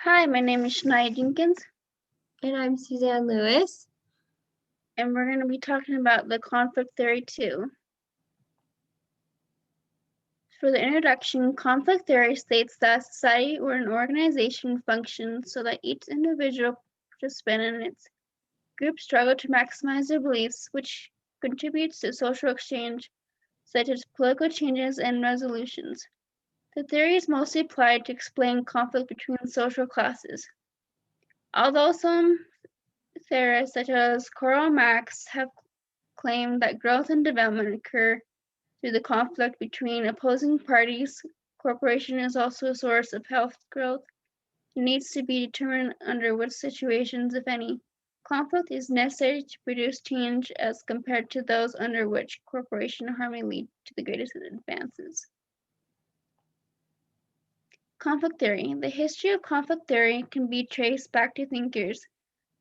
Hi, my name is Shania Jenkins, And I'm Suzanne Lewis. and we're going to be talking about the conflict theory 2. For the introduction, conflict theory states that society or an organization functions so that each individual participant in its group struggle to maximize their beliefs, which contributes to social exchange, such as political changes and resolutions. The theory is mostly applied to explain conflict between social classes. Although some theorists, such as Karl Marx, have claimed that growth and development occur through the conflict between opposing parties, cooperation is also a source of health growth. It needs to be determined under which situations, if any, conflict is necessary to produce change as compared to those under which cooperation and harmony lead to the greatest advances. Conflict theory. The history of conflict theory can be traced back to thinkers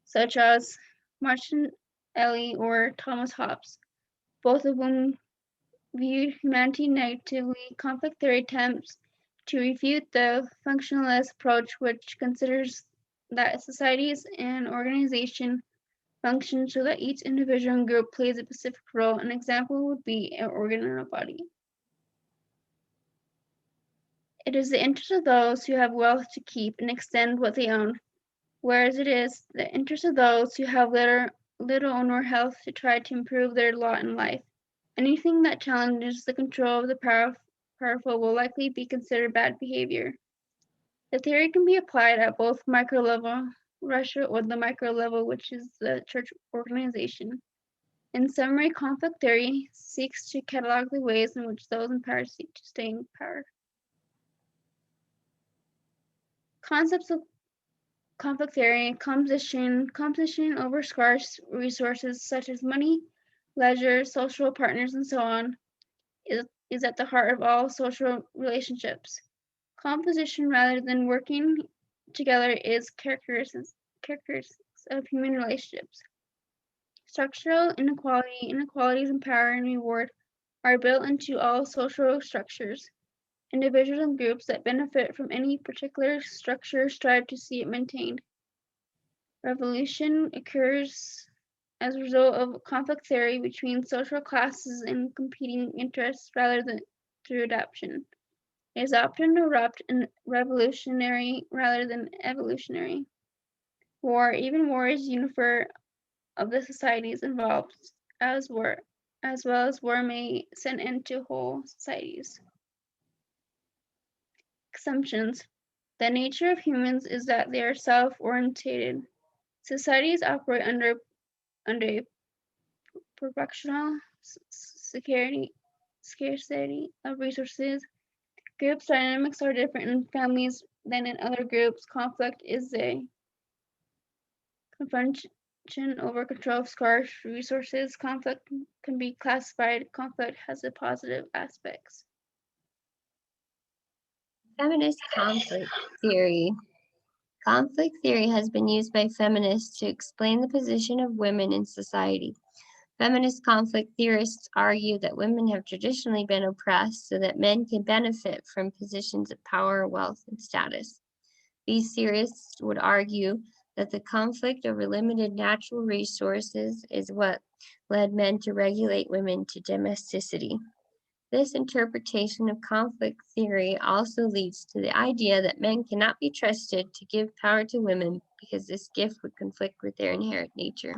such as Martinelli or Thomas Hobbes, both of whom viewed humanity negatively. Conflict theory attempts to refute the functionalist approach, which considers that societies and organization function so that each individual and group plays a specific role. An example would be an organ in a body. It is the interest of those who have wealth to keep and extend what they own, whereas it is the interest of those who have little or no health to try to improve their lot in life. Anything that challenges the control of the powerful will likely be considered bad behavior. The theory can be applied at both micro level, Russia, or the micro level, which is the church organization. In summary, conflict theory seeks to catalog the ways in which those in power seek to stay in power. Concepts of conflict theory: competition over scarce resources such as money, leisure, social partners, and so on, is at the heart of all social relationships. Composition rather than working together is characteristics of human relationships. Structural inequalities in power and reward are built into all social structures. Individuals and groups that benefit from any particular structure strive to see it maintained. Revolution occurs as a result of conflict theory between social classes and competing interests rather than through adaptation. It is often abrupt and revolutionary rather than evolutionary. War, even war, is unifer of the societies involved, as well as war may send end to whole societies. Assumptions. The nature of humans is that they are self-orientated. Societies operate under a proportional scarcity of resources. Groups dynamics are different in families than in other groups. Conflict is a confrontation over control of scarce resources. Conflict can be classified. Conflict has a positive aspects. Feminist conflict theory. Conflict theory has been used by feminists to explain the position of women in society. Feminist conflict theorists argue that women have traditionally been oppressed so that men can benefit from positions of power, wealth, and status. These theorists would argue that the conflict over limited natural resources is what led men to regulate women to domesticity. This interpretation of conflict theory also leads to the idea that men cannot be trusted to give power to women because this gift would conflict with their inherent nature.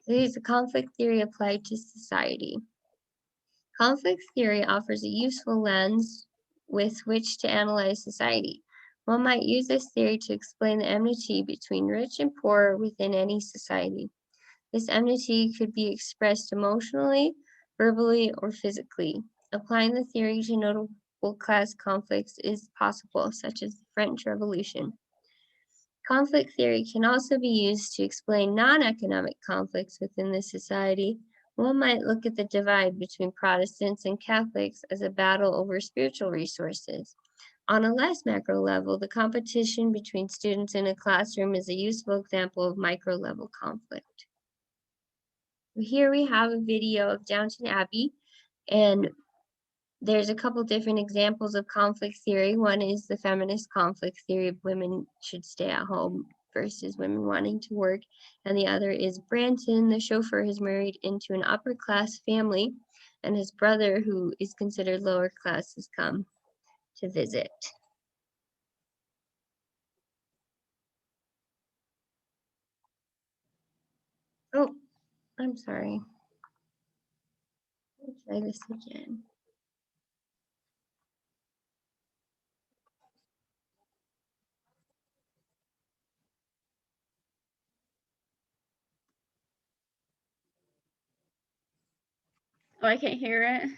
It is a conflict theory applied to society. Conflict theory offers a useful lens with which to analyze society. One might use this theory to explain the enmity between rich and poor within any society. This enmity could be expressed emotionally, verbally, or physically. Applying the theory to notable class conflicts is possible, such as the French Revolution. Conflict theory can also be used to explain non-economic conflicts within the society. One might look at the divide between Protestants and Catholics as a battle over spiritual resources. On a less macro level, the competition between students in a classroom is a useful example of micro-level conflict. Here we have a video of Downton Abbey, and there's a couple different examples of conflict theory. One is the feminist conflict theory of women should stay at home versus women wanting to work. And the other is Branson, the chauffeur, is married into an upper class family, and his brother, who is considered lower class, has come to visit. Oh, I'm sorry. Let me try this again. Oh, I can't hear it.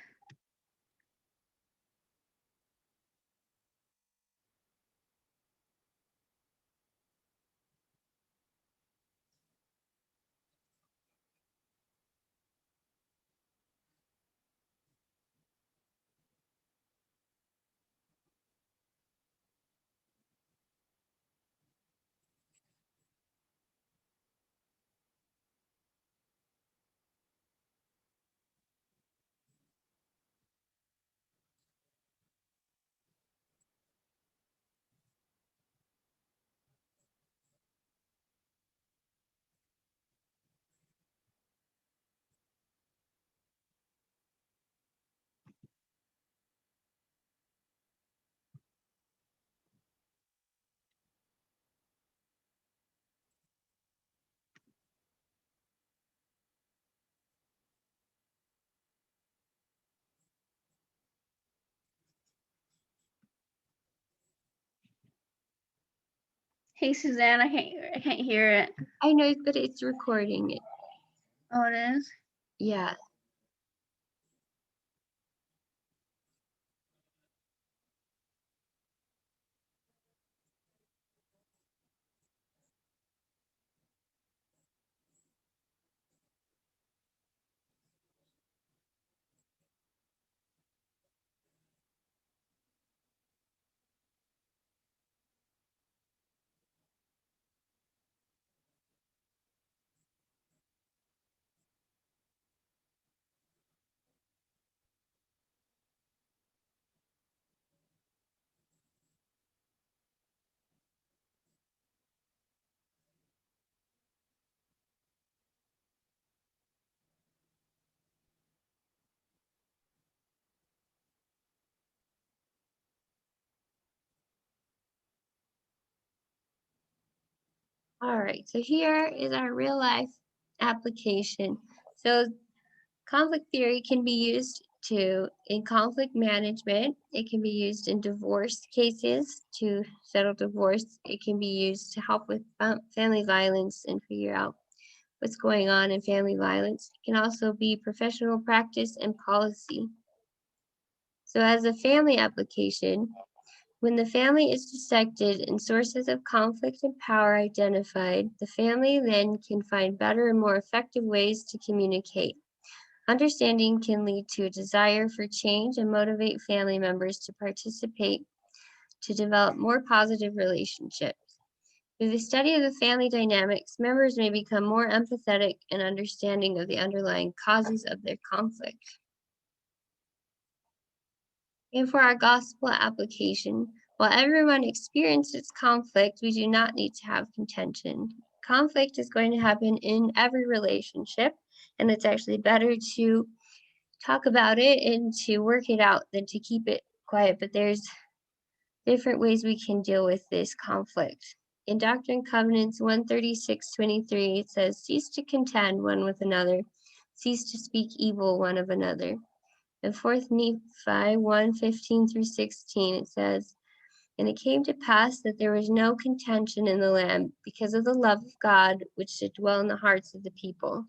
Hey, Suzanne, I can't hear it. I know, but it's recording it. Oh, it is? Yeah. All right, so here is our real life application. So conflict theory can be used in conflict management. It can be used in divorce cases to settle divorce. It can be used to help with family violence and figure out what's going on in family violence. It can also be professional practice and policy. So as a family application, when the family is dissected and sources of conflict and power identified, the family then can find better and more effective ways to communicate. Understanding can lead to a desire for change and motivate family members to participate to develop more positive relationships. Through the study of the family dynamics, members may become more empathetic and understanding of the underlying causes of their conflict. And for our gospel application, while everyone experiences conflict, we do not need to have contention. Conflict is going to happen in every relationship, and it's actually better to talk about it and to work it out than to keep it quiet. But there's different ways we can deal with this conflict. In Doctrine and Covenants 136:23, it says, "Cease to contend one with another, cease to speak evil one of another." In 4th Nephi 1:15-16, it says, "And it came to pass that there was no contention in the land because of the love of God which did dwell in the hearts of the people.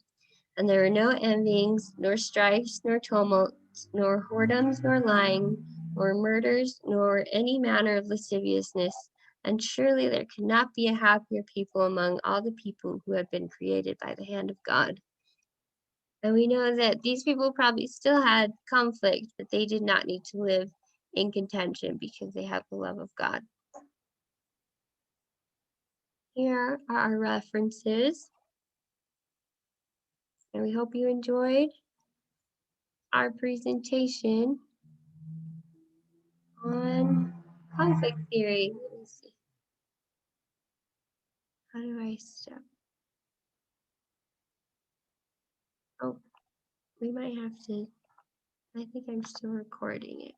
And there were no envyings, nor strifes, nor tumults, nor whoredoms, nor lying, nor murders, nor any manner of lasciviousness. And surely there could not be a happier people among all the people who had been created by the hand of God." And we know that these people probably still had conflict, but they did not need to live in contention because they have the love of God. Here are our references, and we hope you enjoyed our presentation. conflict theory. Let me see. How do I stop? Oh, we might have to. I think I'm still recording it.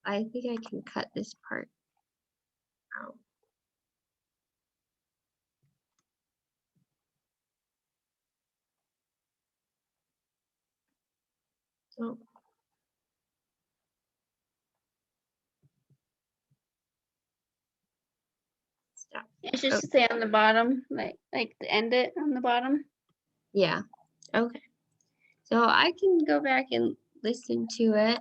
I think I can cut this part out. So stop. It should stay on the bottom, like to end it on the bottom. Yeah. Okay. So I can go back and listen to it.